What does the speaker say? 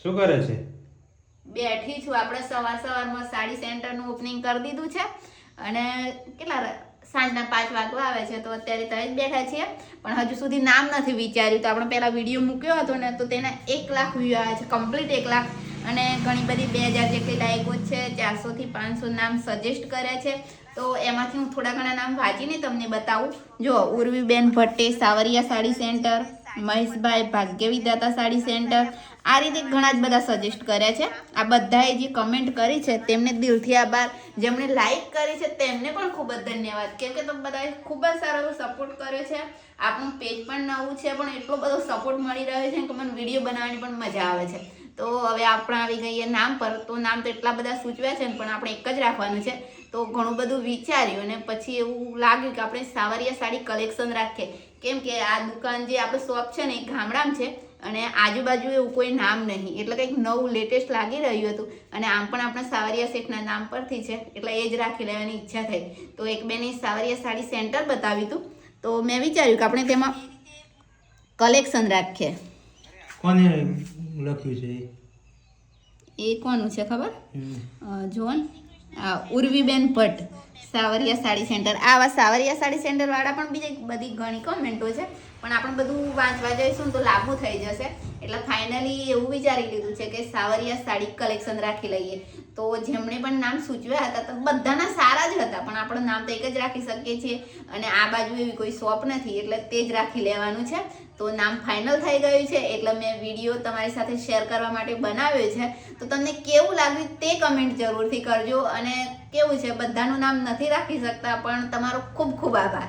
શું કરે છે? બેઠી છું. આપણે સવારમાં સાડી સેન્ટરનું ઓપનિંગ કરી દીધું છે અને કેટલા સાંજના 5 વાગવા આવે છે, તો અત્યારે તમે જ બેઠા છીએ. પણ હજુ સુધી નામ નથી વિચાર્યું. તો આપણે પહેલા વિડીયો મૂક્યો હતો ને, તો તેના 1 લાખ વ્યૂ આવ્યા છે, કમ્પ્લીટ 1 લાખ. અને ઘણી બધી 2000 જેટલી લાઈકો છે, 400 થી 500 નામ સજેસ્ટ કર્યા છે. તો એમાંથી હું થોડા ઘણા નામ વાંચીને તમને બતાવું. જો ઉર્વીબેન ભટ્ટે સાવરિયા સાડી સેન્ટર, મહેશભાઈ ભાગ્યવિધાતા સાડી સેન્ટર, આ રીતે ઘણા જ બધા સજેસ્ટ કર્યા છે. આ બધાએ જે કમેન્ટ કરી છે તેમને દિલથી આભાર. જેમણે લાઈક કરી છે તેમને પણ ખૂબ જ ધન્યવાદ, કેમ કે તમે બધાએ ખૂબ જ સારો એવો સપોર્ટ કર્યો છે. આપણું પેજ પણ નવું છે, પણ એટલો બધો સપોર્ટ મળી રહ્યો છે કે મને વિડીયો બનાવવાની પણ મજા આવે છે. તો હવે આપણે આવી ગઈએ નામ પર. તો નામ તો એટલા બધા સૂચવ્યા છે ને, પણ આપણે એક જ રાખવાનું છે. તો ઘણું બધું વિચાર્યું અને પછી એવું લાગ્યું કે આપણે સાવરિયા સાડી કલેક્શન રાખીએ. કેમ કે આ દુકાન જે આપણે શોપ છે ને, એ ગામડામાં છે અને આજુબાજુ એવું કોઈ નામ નહીં, એટલે કંઈક નવું લેટેસ્ટ લાગી રહ્યું હતું. અને આમ પણ આપણે સાવરિયા શેઠના નામ પરથી છે, એટલે એ જ રાખી લેવાની ઈચ્છા થઈ. તો એક બેને સાવરિયા સાડી સેન્ટર બતાવ્યું હતું, તો મેં વિચાર્યું કે આપણે તેમાં કલેક્શન રાખીએ. કોને લખ્યું છે? એ કોનું છે ખબર? જોન ઉર્વીબેન ભટ્ટ, સાવરિયા સાડી સેન્ટર. આવા સાવરિયા સાડી સેન્ટર વાળા પણ બીજી બધી ઘણી કોમેન્ટો છે, પણ આપણે બધું વાંચવા જઈશું તો લાંબુ થઈ જશે. એટલે ફાઇનલી એવું વિચારી લીધું છે કે સાવરિયા સાડી કલેક્શન રાખી લઈએ. તો જેમણે પણ નામ સૂચવ્યા હતા તો બધાના સારા જ હતા, પણ આપણે નામ તો એક જ રાખી શકીએ છીએ. અને આ બાજુ એવી કોઈ શોપ નથી, એટલે તે જ રાખી લેવાનું છે. તો નામ ફાઇનલ થઈ ગયું છે, એટલે મેં વિડીયો તમારી સાથે શેર કરવા માટે બનાવ્યો છે. તો તમને કેવું લાગ્યું તે કમેન્ટ જરૂરથી કરજો. અને કેવું છે, બધાનું નામ નથી રાખી શકતા, પણ તમારો ખૂબ ખૂબ આભાર.